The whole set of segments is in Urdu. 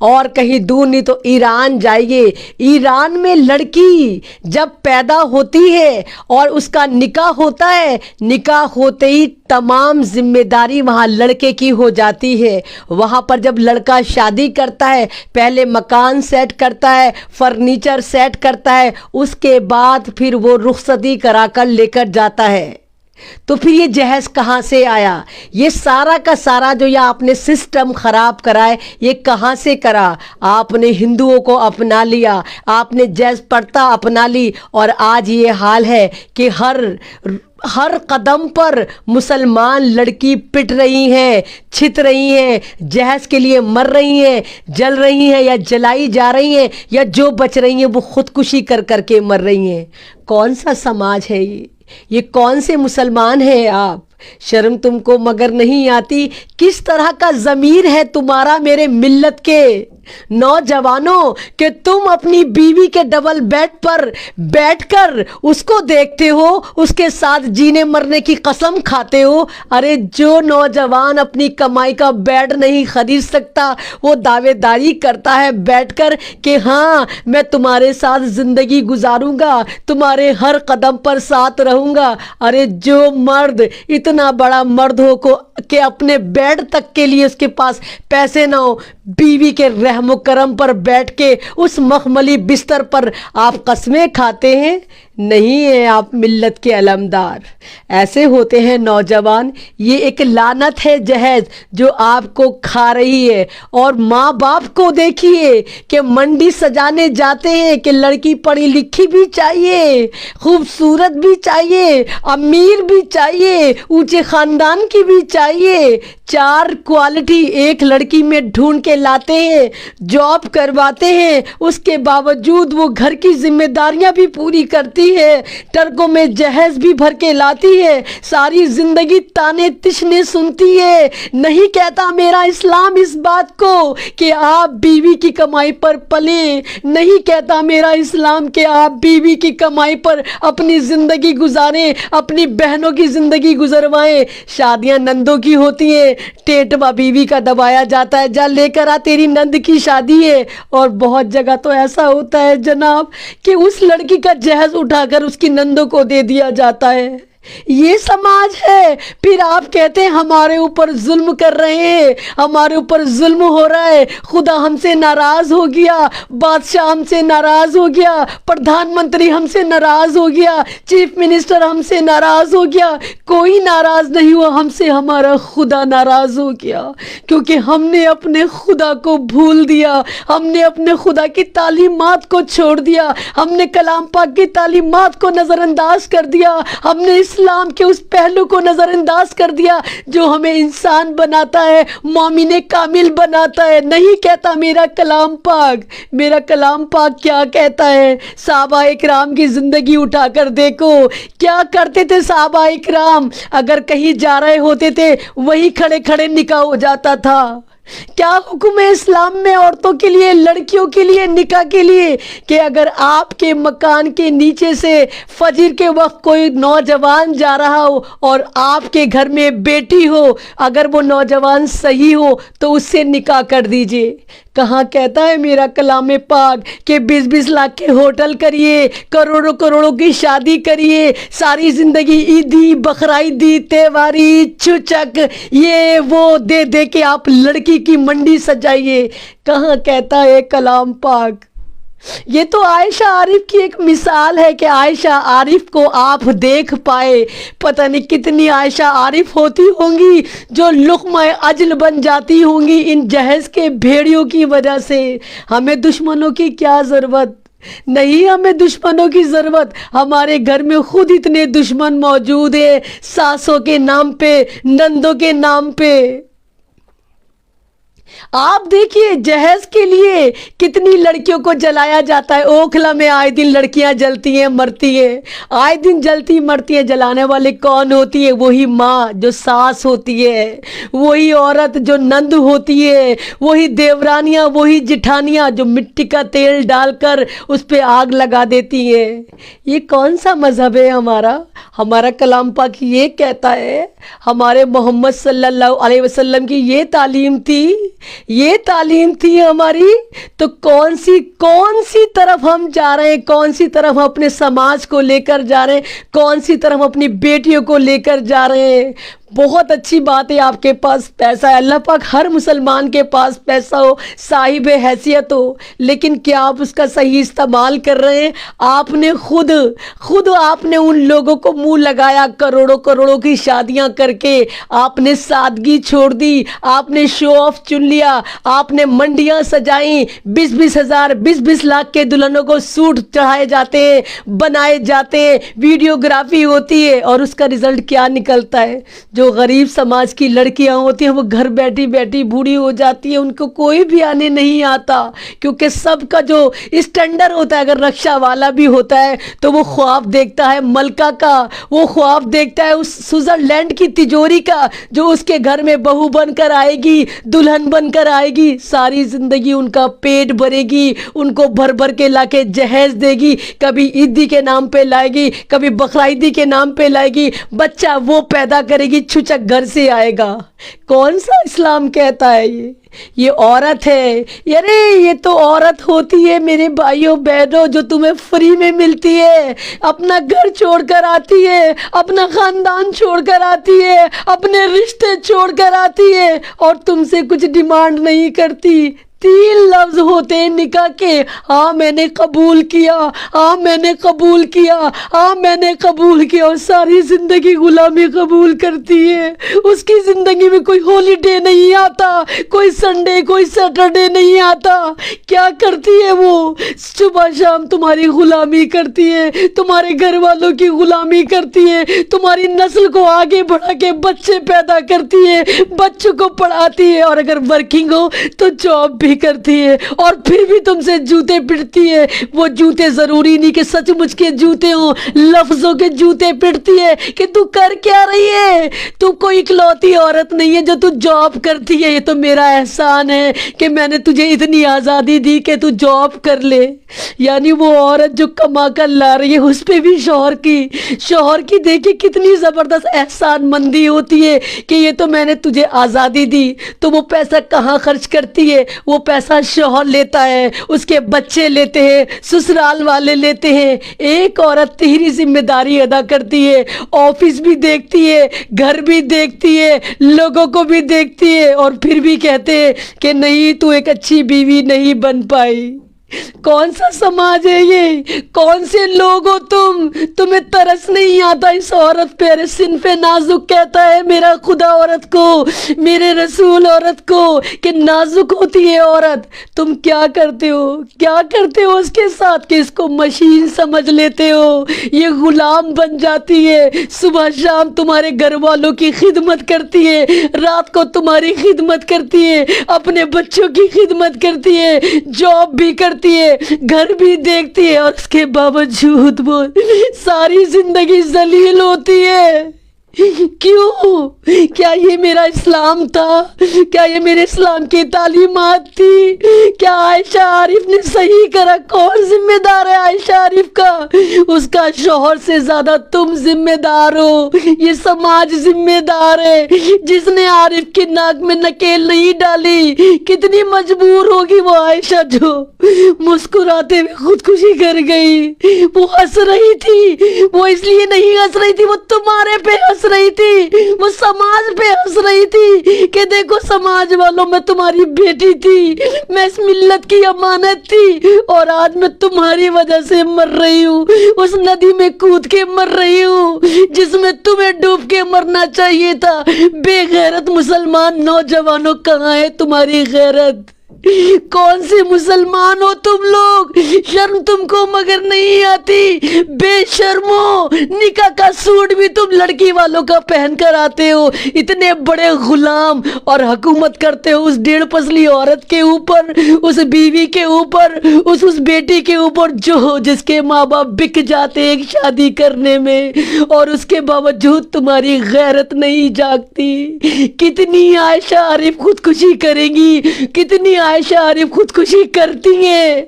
اور کہیں دور نہیں تو ایران جائیے، ایران میں لڑکی جب پیدا ہوتی ہے اور اس کا نکاح ہوتا ہے، نکاح ہوتے ہی تمام ذمہ داری وہاں لڑکے کی ہو جاتی ہے۔ وہاں پر جب لڑکا شادی کرتا ہے، پہلے مکان سیٹ کرتا ہے، فرنیچر سیٹ کرتا ہے، اس کے بعد پھر وہ رخصتی کرا کر لے کر جاتا ہے۔ تو پھر یہ جہیز کہاں سے آیا؟ یہ سارا کا سارا جو یہ آپ نے سسٹم خراب کرا ہے، یہ کہاں سے کرا؟ آپ نے ہندوؤں کو اپنا لیا، آپ نے جہیز پرتا اپنا لی، اور آج یہ حال ہے کہ ہر قدم پر مسلمان لڑکی پٹ رہی ہیں، چھت رہی ہیں، جہیز کے لیے مر رہی ہیں، جل رہی ہیں یا جلائی جا رہی ہیں، یا جو بچ رہی ہیں وہ خودکشی کر کے مر رہی ہیں۔ کون سا سماج ہے یہ کون سے مسلمان ہیں آپ؟ شرم تم کو مگر نہیں آتی؟ کس طرح کا ضمیر ہے تمہارا میرے ملت کے نوجوانوں کہ تم اپنی بیوی کے ڈبل بیڈ پر بیٹھ کر اس کو دیکھتے ہو، اس کے ساتھ جینے مرنے کی قسم کھاتے ہو؟ ارے جو نوجوان اپنی کمائی کا بیڈ نہیں خرید سکتا، وہ دعوے داری کرتا ہے بیٹھ کر کہ ہاں میں تمہارے ساتھ زندگی گزاروں گا، تمہارے ہر قدم پر ساتھ رہوں گا۔ ارے جو مرد اتنا بڑا مرد ہو کہ اپنے بیڈ تک کے لیے اس کے پاس پیسے نہ ہو، بیوی کے رحم و کرم پر بیٹھ کے اس مخملی بستر پر آپ قسمیں کھاتے ہیں؟ نہیں ہیں آپ ملت کے علمدار، ایسے ہوتے ہیں نوجوان۔ یہ ایک لعنت ہے جہیز جو آپ کو کھا رہی ہے۔ اور ماں باپ کو دیکھیے کہ منڈی سجانے جاتے ہیں کہ لڑکی پڑھی لکھی بھی چاہیے، خوبصورت بھی چاہیے، امیر بھی چاہیے، اونچے خاندان کی بھی چاہیے، 4 کوالٹی ایک لڑکی میں ڈھونڈ کے لاتے ہیں، جاب کرواتے ہیں، اس کے باوجود وہ گھر کی ذمہ داریاں بھی پوری کرتی ہے، ٹرکوں میں جہیز بھی بھر کے لاتی ہے، ساری زندگی تانے تشنے سنتی ہے۔ نہیں کہتا میرا اسلام اس بات کو کہ آپ بیوی کی کمائی پر پلیں، نہیں کہتا میرا اسلام کہ آپ بیوی کی کمائی پر اپنی زندگی گزاریں، اپنی بہنوں کی زندگی گزروائیں۔ شادیاں نندوں کی ہوتی ہیں، ٹیٹوا بیوی کا دبایا جاتا ہے، جا لے کر آ تیری نند کی شادی ہے۔ اور بہت جگہ تو ایسا ہوتا ہے جناب کہ اس لڑکی کا جہیز اٹھا کر اس کی نندوں کو دے دیا جاتا ہے۔ یہ سماج ہے؟ پھر آپ کہتے ہیں ہمارے اوپر ظلم کر رہے ہیں، ہمارے اوپر ظلم ہو رہا ہے، خدا ہم سے ناراض ہو گیا، بادشاہ ہم سے ناراض ہو گیا، پردھان منتری ہم سے ناراض ہو گیا، چیف منسٹر ہم سے ناراض ہو گیا۔ کوئی ناراض نہیں ہوا ہم سے، ہمارا خدا ناراض ہو گیا، کیونکہ ہم نے اپنے خدا کو بھول دیا، ہم نے اپنے خدا کی تعلیمات کو چھوڑ دیا، ہم نے کلام پاک کی تعلیمات کو نظر انداز کر دیا، ہم نے اسلام کے اس پہلو کو نظر انداز کر دیا جو ہمیں انسان بناتا ہے، مومن کامل بناتا ہے۔ نہیں کہتا میرا کلام پاک کیا کہتا ہے؟ صحابہ اکرام کی زندگی اٹھا کر دیکھو، کیا کرتے تھے صحابہ اکرام؟ اگر کہیں جا رہے ہوتے تھے وہی کھڑے کھڑے نکاح ہو جاتا تھا۔ کیا حکم ہے اسلام میں عورتوں کے لیے، لڑکیوں کے لیے، نکاح کے لیے کہ اگر آپ کے مکان کے نیچے سے فجر کے وقت کوئی نوجوان جا رہا ہو اور آپ کے گھر میں بیٹی ہو، اگر وہ نوجوان صحیح ہو تو اس سے نکاح کر دیجئے۔ کہاں کہتا ہے میرا کلام پاک کہ 20-20 لاکھ کے ہوٹل کریے، کروڑوں کروڑوں کی شادی کریے، ساری زندگی عیدی، بقرعیدی، تہواری، چچک، یہ وہ دے دے کے آپ لڑکی کی منڈی سجائیے؟ کہاں کہتا ہے کلام پاک؟ یہ تو عائشہ عارف کی ایک مثال ہے کہ عائشہ عارف کو آپ دیکھ پائے۔ پتہ نہیں کتنی عائشہ عارف ہوتی ہوں گی جو لقمہ اجل بن جاتی ہوں گی ان جہیز کے بھیڑیوں کی وجہ سے۔ ہمیں دشمنوں کی کیا ضرورت؟ نہیں ہمیں دشمنوں کی ضرورت، ہمارے گھر میں خود اتنے دشمن موجود ہیں، ساسوں کے نام پہ، نندوں کے نام پہ۔ آپ دیکھیے جہیز کے لیے کتنی لڑکیوں کو جلایا جاتا ہے۔ اوکھلا میں آئے دن لڑکیاں جلتی ہیں، مرتی ہیں، آئے دن جلتی مرتی ہیں۔ جلانے والے کون ہوتی ہے؟ وہی ماں جو ساس ہوتی ہے، وہی عورت جو نند ہوتی ہے، وہی دیورانیاں، وہی جٹھانیاں جو مٹی کا تیل ڈال کر اس پہ آگ لگا دیتی ہیں۔ یہ کون سا مذہب ہے ہمارا؟ ہمارا کلام پاک یہ کہتا ہے، ہمارے محمد صلی اللہ علیہ وسلم کی یہ تعلیم تھی یہ تعلیم تھی ہماری، تو کون سی طرف ہم جا رہے ہیں، کون سی طرف اپنے سماج کو لے کر جا رہے ہیں، کون سی طرف اپنی بیٹیوں کو لے کر جا رہے ہیں۔ بہت اچھی بات ہے آپ کے پاس پیسہ ہے، اللہ پاک ہر مسلمان کے پاس پیسہ ہو، صاحب حیثیت ہو، لیکن کیا آپ اس کا صحیح استعمال کر رہے ہیں؟ آپ نے خود آپ نے ان لوگوں کو منہ لگایا، کروڑوں کی شادیاں کر کے آپ نے سادگی چھوڑ دی، آپ نے شو آف چن لیا، آپ نے منڈیاں سجائیں، 20,000 لاکھ کے دلہنوں کو سوٹ چڑھائے جاتے ہیں، بنائے جاتے ہیں، ویڈیوگرافی ہوتی ہے، اور اس کا رزلٹ کیا نکلتا ہے؟ جو غریب سماج کی لڑکیاں ہوتی ہیں وہ گھر بیٹھی بیٹھی بوڑھی ہو جاتی ہیں، ان کو کوئی بھی آنے نہیں آتا، کیونکہ سب کا جو اسٹینڈرڈ ہوتا ہے، اگر رکشہ والا بھی ہوتا ہے تو وہ خواب دیکھتا ہے ملکہ کا، وہ خواب دیکھتا ہے اس سوئٹزرلینڈ کی تجوری کا، جو اس کے گھر میں بہو بن کر آئے گی، دلہن بن کر آئے گی، ساری زندگی ان کا پیٹ بھرے گی، ان کو بھر کے لا کے جہیز دے گی، کبھی عیدی کے نام پہ لائے گی، کبھی بقرعیدی کے نام پہ لائے گی، بچہ وہ پیدا کرے گی، چھچک گھر سے آئے گا۔ کون سا اسلام کہتا ہے یہ عورت ہے؟ یارے یہ تو عورت ہوتی ہے میرے بھائیوں بہنوں، جو تمہیں فری میں ملتی ہے، اپنا گھر چھوڑ کر آتی ہے، اپنا خاندان چھوڑ کر آتی ہے، اپنے رشتے چھوڑ کر آتی ہے، اور تم سے کچھ ڈیمانڈ نہیں کرتی۔ 3 لفظ ہوتے ہیں نکاح کے، ہاں میں نے قبول کیا، ہاں میں نے قبول کیا، ہاں میں نے قبول کیا، اور ساری زندگی غلامی قبول کرتی ہے۔ اس کی زندگی میں کوئی ہالیڈے نہیں آتا، کوئی سنڈے کوئی سیٹرڈے نہیں آتا۔ کیا کرتی ہے وہ؟ صبح شام تمہاری غلامی کرتی ہے، تمہارے گھر والوں کی غلامی کرتی ہے، تمہاری نسل کو آگے بڑھا کے بچے پیدا کرتی ہے، بچوں کو پڑھاتی ہے، اور اگر ورکنگ ہو تو جاب بھی کرتی ہے، اور پھر بھی تم سے جوتے پڑتی ہے۔ وہ جوتے ضروری نہیں کہ سچ مچ کے جوتے ہوں، لفظوں کے جوتے پڑتی ہے کہ تو کر کیا رہی ہے؟ تو کوئی اکلوتی عورت نہیں ہے جو تو جاب کرتی ہے، یہ تو میرا احسان ہے کہ میں نے تجھے اتنی آزادی دی کہ تو جاب کر لے۔ یعنی وہ عورت جو کما کر لا رہی ہے، اس پہ بھی شوہر کی دیکھیں کتنی زبردست احسان مندی ہوتی ہے کہ یہ تو میں نے تجھے آزادی دی۔ تو وہ پیسہ کہاں خرچ کرتی ہے؟ وہ پیسہ شوہر لیتا ہے، اس کے بچے لیتے ہیں، سسرال والے لیتے ہیں۔ ایک عورت تیری ذمہ داری ادا کرتی ہے، آفس بھی دیکھتی ہے، گھر بھی دیکھتی ہے، لوگوں کو بھی دیکھتی ہے، اور پھر بھی کہتے ہیں کہ نہیں تو ایک اچھی بیوی نہیں بن پائی۔ کون سا سماج ہے یہ؟ کون سے لوگ ہو تمہیں ترس نہیں آتا اس عورت پہ؟ ارے صنف نازک کہتا ہے میرا خدا عورت کو، میرے رسول عورت کو، کہ نازک ہوتی ہے عورت۔ تم کیا کرتے ہو اس کے ساتھ کہ اس کو مشین سمجھ لیتے ہو، یہ غلام بن جاتی ہے، صبح شام تمہارے گھر والوں کی خدمت کرتی ہے، رات کو تمہاری خدمت کرتی ہے، اپنے بچوں کی خدمت کرتی ہے، جاب بھی کرتی ہے، گھر بھی دیکھتی ہے، اور اس کے باوجود وہ ساری زندگی ذلیل ہوتی ہے۔ کیوں؟ کیا یہ میرا اسلام تھا؟ کیا یہ میرے اسلام کی تعلیمات تھی؟ کیا عائشہ عارف نے صحیح کرا؟ کون ذمہ دار ہے عائشہ عارف کا؟ اس کا شوہر سے زیادہ تم ذمہ دار ہو، یہ سماج ذمہ دار ہے۔ جس نے عارف کی ناک میں نکیل نہیں ڈالی، کتنی مجبور ہوگی وہ عائشہ جو مسکراتے ہوئے خودکشی کر گئی۔ وہ ہنس رہی تھی، وہ اس لیے نہیں ہنس رہی تھی، وہ تمہارے پہ ہنس رہی تھی، وہ سماج پہ ہنس رہی تھی کہ دیکھو سماج والوں، میں تمہاری بیٹی تھی، میں اس ملت کی امانت تھی، اور آج میں تمہاری وجہ سے مر رہی ہوں، اس ندی میں کود کے مر رہی ہوں جس میں تمہیں ڈوب کے مرنا چاہیے تھا۔ بے غیرت مسلمان نوجوانوں، کہاں ہے تمہاری غیرت؟ کون سے مسلمان ہو تم لوگ؟ شرم تم کو مگر نہیں آتی؟ بے شرمو، نکاح کا سوٹ بھی تم لڑکی والوں کا پہن کر آتے ہو، اتنے بڑے غلام، اور حکومت کرتے ہو اس 1.5 پسلی عورت کے اوپر، اس بیوی کے اوپر، اس بیٹی کے اوپر جس کے ماں باپ بک جاتے ایک شادی کرنے میں، اور اس کے باوجود تمہاری غیرت نہیں جاگتی۔ کتنی عائشہ عارف خودکشی کریں گی، کتنی عائشہ عارف خودکشی کرتی ہیں؟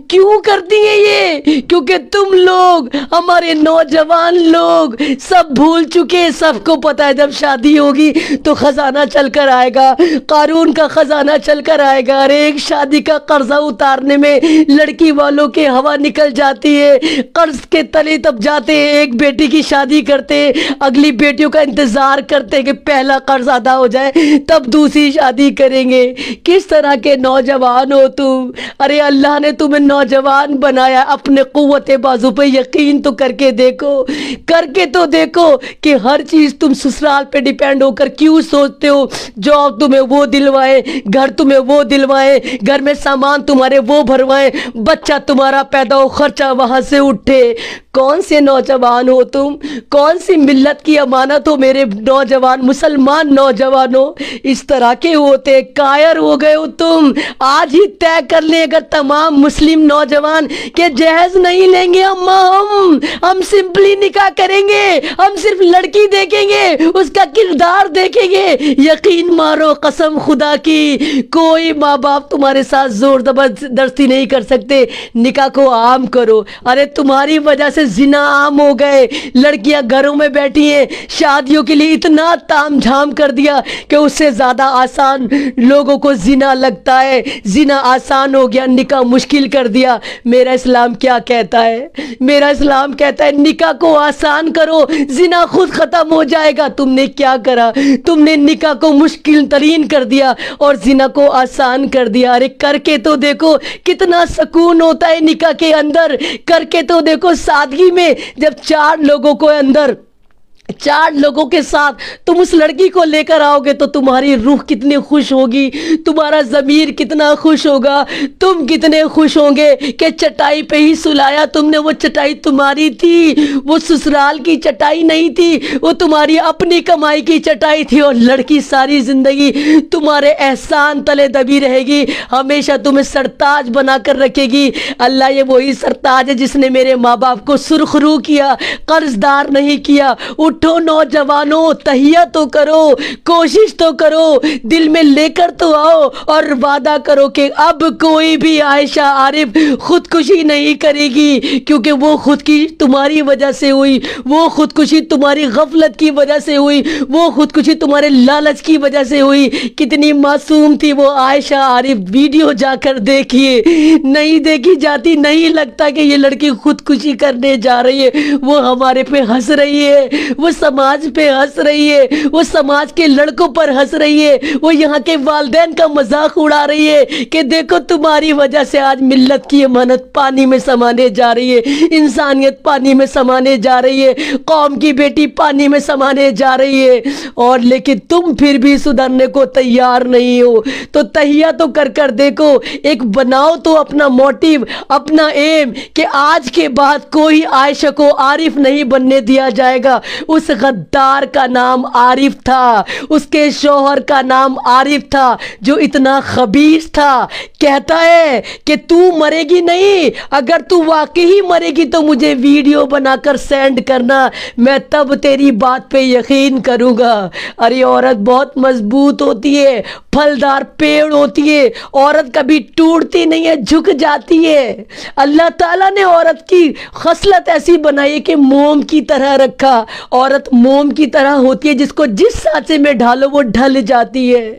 کیوں کرتی ہیں یہ؟ کیونکہ تم لوگ، ہمارے نوجوان لوگ سب بھول چکے. سب کو پتا ہے جب شادی ہوگی تو خزانہ چل کر آئے گا، قارون کا خزانہ چل کر آئے گا. ارے ایک شادی کا قرضہ اتارنے میں لڑکی والوں کے ہوا نکل جاتی ہے، قرض کے تلے تب جاتے ہیں. ایک بیٹی کی شادی کرتے، اگلی بیٹیوں کا انتظار کرتے کہ پہلا قرض ادا ہو جائے تب دوسری شادی کریں گے. کس طرح کے نوجوان ہو تم؟ ارے اللہ نے تمہیں نوجوان بنایا، اپنے قوت بازو پہ یقین تو کر کے دیکھو، کر کے تو دیکھو کہ ہر چیز تم سسرال پہ ڈیپینڈ ہو کر کیوں سوچتے ہو؟ جاب تمہیں وہ دلوائے، گھر تمہیں وہ دلوائے، گھر میں سامان تمہارے وہ بھروائے، بچہ تمہارا پیدا ہو، خرچہ وہاں سے اٹھے. کون سے نوجوان ہو تم؟ کون سی ملت کی امانت ہو میرے نوجوان مسلمان نوجوانوں؟ اس طرح کے ہوتے کائر ہو گئے ہو تم. آج ہی طے کر لیں اگر تمام مسلم نوجوان کہ جہیز نہیں لیں گے ہم سمپلی نکاح کریں گے، ہم صرف لڑکی دیکھیں گے، اس کا کردار دیکھیں گے. یقین مارو قسم خدا کی، کوئی ماں باپ تمہارے ساتھ زور زبردستی نہیں کر سکتے. نکاح کو عام کرو. ارے تمہاری وجہ سے زنا عام ہو گئے، لڑکیاں گھروں میں بیٹھی ہیں، شادیوں کے لیے اتنا تام جھام کر دیا کہ اس سے زیادہ آسان لوگوں کو زنا لگتا ہے. زنا آسان ہو گیا، نکاح مشکل کر دیا. میرا اسلام کیا کہتا ہے؟ میرا اسلام کہتا ہے نکاح کو آسان کرو، زنا خود ختم ہو جائے گا. تم نے کیا کرا؟ تم نے نکاح کو مشکل ترین کر دیا اور زنا کو آسان کر دیا. ارے کر کے تو دیکھو کتنا سکون ہوتا ہے نکاح کے اندر. کر کے تو دیکھو سادگی میں جب چار لوگوں کے ساتھ تم اس لڑکی کو لے کر آؤ گے تو تمہاری روح کتنی خوش ہوگی، تمہارا ضمیر کتنا خوش ہوگا، تم کتنے خوش ہوں گے کہ چٹائی پہ ہی سلایا تم نے. وہ چٹائی تمہاری تھی، وہ سسرال کی چٹائی نہیں تھی، وہ تمہاری اپنی کمائی کی چٹائی تھی. اور لڑکی ساری زندگی تمہارے احسان تلے دبی رہے گی، ہمیشہ تمہیں سرتاج بنا کر رکھے گی. اللہ یہ وہی سرتاج ہے جس نے میرے ماں باپ کو سرخ رو کیا، قرض دار نہیں کیا. اٹھو نوجوانوں، تہیہ تو کرو، کوشش تو کرو، دل میں لے کر تو آؤ اور وعدہ کرو کہ اب کوئی بھی عائشہ عارف خودکشی نہیں کرے گی. کیونکہ وہ خودکشی تمہاری وجہ سے ہوئی، وہ خودکشی تمہاری غفلت کی وجہ سے ہوئی، وہ خودکشی تمہارے لالچ کی وجہ سے ہوئی. کتنی معصوم تھی وہ عائشہ عارف. ویڈیو جا کر دیکھیے، نہیں دیکھی جاتی. نہیں لگتا کہ یہ لڑکی خودکشی کرنے جا رہی ہے. وہ ہمارے پہ ہنس رہی ہے، وہ سماج پہ ہنس رہی ہے، وہ سماج کے لڑکوں پر ہنس رہی ہے، وہ یہاں کے والدین کا مذاق اڑا رہی ہے کہ دیکھو تمہاری وجہ سے آج ملت کی امانت پانی میں سمانے جا رہی ہے، انسانیت پانی میں سمانے جا رہی ہے، قوم کی بیٹی پانی میں سمانے جا رہی ہے. اور لیکن تم پھر بھی سدھرنے کو تیار نہیں ہو. تو تہیہ تو کر دیکھو، ایک بناؤ تو اپنا موٹیو، اپنا ایم کہ آج کے بعد کوئی عائشہ کو عارف نہیں بننے دیا جائے گا. اس غدار کا نام عارف تھا، اس کے شوہر کا نام عارف تھا جو اتنا خبیث تھا. کہتا ہے کہ تو مرے گی نہیں، اگر تو واقعی مرے گی تو مجھے ویڈیو بنا کر سینڈ کرنا، میں تب تیری بات پہ یقین کروں گا. ارے عورت بہت مضبوط ہوتی ہے، پھلدار پیڑ ہوتی ہے. عورت کبھی ٹوٹتی نہیں ہے، جھک جاتی ہے. اللہ تعالیٰ نے عورت کی خصلت ایسی بنائی ہے کہ موم کی طرح رکھا. عورت موم کی طرح ہوتی ہے، جس کو جس سانچے میں ڈھالو وہ ڈھل جاتی ہے.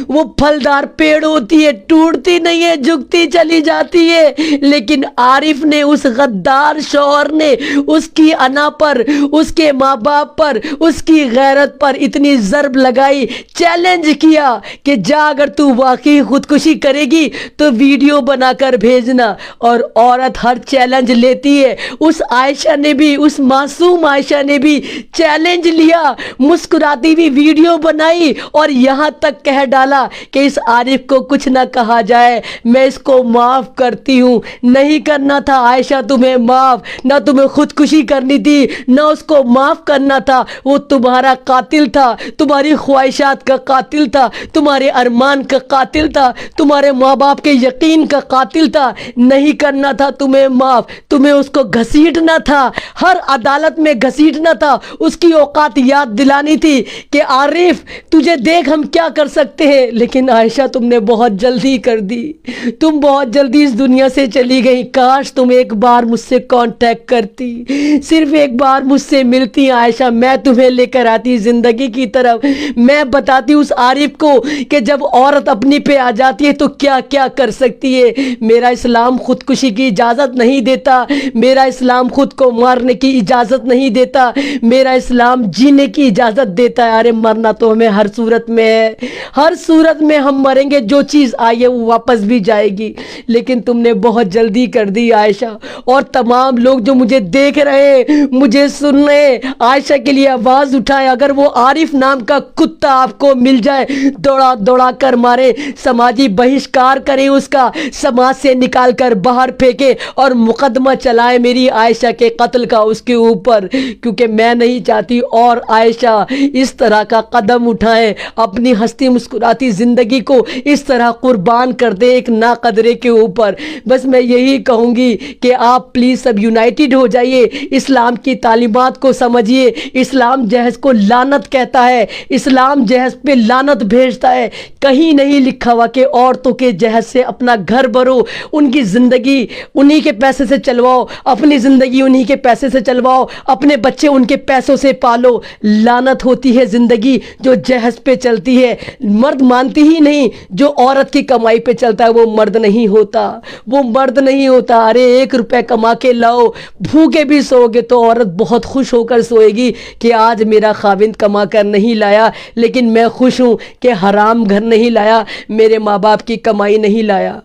وہ پھلدار پیڑ ہوتی ہے، ٹوٹتی نہیں ہے، جھکتی چلی جاتی ہے. لیکن عارف نے، اس غدار شوہر نے اس کی انا پر، اس کے ماں باپ پر، اس کی غیرت پر اتنی ضرب لگائی، چیلنج کیا کہ جا اگر تو واقعی خودکشی کرے گی تو ویڈیو بنا کر بھیجنا. اور عورت ہر چیلنج لیتی ہے. اس عائشہ نے بھی، اس معصوم عائشہ نے بھی چیلنج لیا، مسکراتی ہوئی ویڈیو بنائی اور یہاں تک کہہ ڈالا کہ اس عارف کو کچھ نہ کہا جائے، میں اس کو معاف کرتی ہوں. نہیں کرنا تھا عائشہ تمہیں معاف، نہ تمہیں خودکشی کرنی تھی، نہ اس کو معاف کرنا تھا. وہ تمہارا قاتل تھا، تمہاری خواہشات کا قاتل تھا، تمہارے ارمان کا قاتل تھا، تمہارے ماں باپ کے یقین کا قاتل تھا. نہیں کرنا تھا تمہیں معاف، تمہیں اس کو گھسیٹنا تھا، ہر عدالت میں گھسیٹنا تھا، اس کی اوقات یاد دلانی تھی کہ عارف تجھے دیکھ ہم کیا کر سکتے ہیں، لیکن عائشہ تم نے بہت جلدی کر دی، تم بہت جلدی اس دنیا سے چلی گئی۔ کاش تم ایک بار مجھ سے کانٹیکٹ کرتی، صرف ایک بار مجھ سے ملتی عائشہ، میں تمہیں لے کر آتی زندگی کی طرف، میں بتاتی اس عارف کو کہ جب عورت اپنی پہ آ جاتی ہے تو کیا کیا کر سکتی ہے۔ میرا اسلام خودکشی کی اجازت نہیں دیتا، میرا اسلام خود کو مارنے کی اجازت نہیں دیتا، میرا اسلام جینے کی اجازت دیتا ہے۔ ارے مرنا تو ہمیں ہر صورت میں ہے، ہر صورت میں ہم مریں گے، جو چیز آئی ہے وہ واپس بھی جائے گی، لیکن تم نے بہت جلدی کر دی عائشہ۔ اور تمام لوگ جو مجھے دیکھ رہے، مجھے سن رہے، عائشہ کے لیے آواز اٹھائے، اگر وہ عارف نام کا کتا آپ کو مل جائے دوڑا دوڑا کر مارے، سماجی بہشکار کرے، اس کا سماج سے نکال کر باہر پھینکے اور مقدمہ چلائے میری عائشہ کے قتل کا اس کے اوپر، کیونکہ میں نہیں چاہتی اور عائشہ اس طرح کا قدم اٹھائے، اپنی ہستی مسکراتی زندگی کو اس طرح قربان کر دے ایک ناقدرے کے اوپر۔ بس میں یہی کہوں گی کہ آپ پلیز سب یونائٹڈ ہو جائیے، اسلام کی تعلیمات کو سمجھیے۔ اسلام جہیز کو لعنت کہتا ہے، اسلام جہیز پہ لعنت بھیجتا ہے، کہیں نہیں لکھا ہوا کہ عورتوں کے جہیز سے اپنا گھر بھرو، ان کی زندگی انہی کے پیسے سے چلواؤ، اپنی زندگی انہی کے پیسے سے چلواؤ، اپنے بچے ان کے پیسوں سے پالو۔ لعنت ہوتی ہے زندگی جو جہیز پہ چلتی ہے، مرد مانتی ہی نہیں، جو عورت کی کمائی پہ چلتا ہے وہ مرد نہیں ہوتا، وہ مرد نہیں ہوتا۔ ارے 1 روپے کما کے لاؤ، بھوکے بھی سو گے تو عورت بہت خوش ہو کر سوئے گی کہ آج میرا خاوند کما کر نہیں لایا، لیکن میں خوش ہوں کہ حرام گھر نہیں لایا، میرے ماں باپ کی کمائی نہیں لایا۔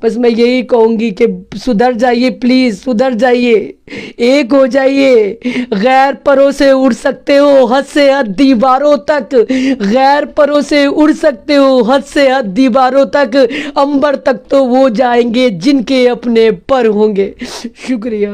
بس میں یہی کہوں گی کہ سدھر جائیے، پلیز سدھر جائیے، ایک ہو جائیے۔ غیر پروں سے اڑ سکتے ہو حد سے حد دیواروں تک، غیر پروں سے اڑ سکتے ہو حد سے حد دیواروں تک، عنبر تک تو وہ جائیں گے جن کے اپنے پر ہوں گے۔ شکریہ۔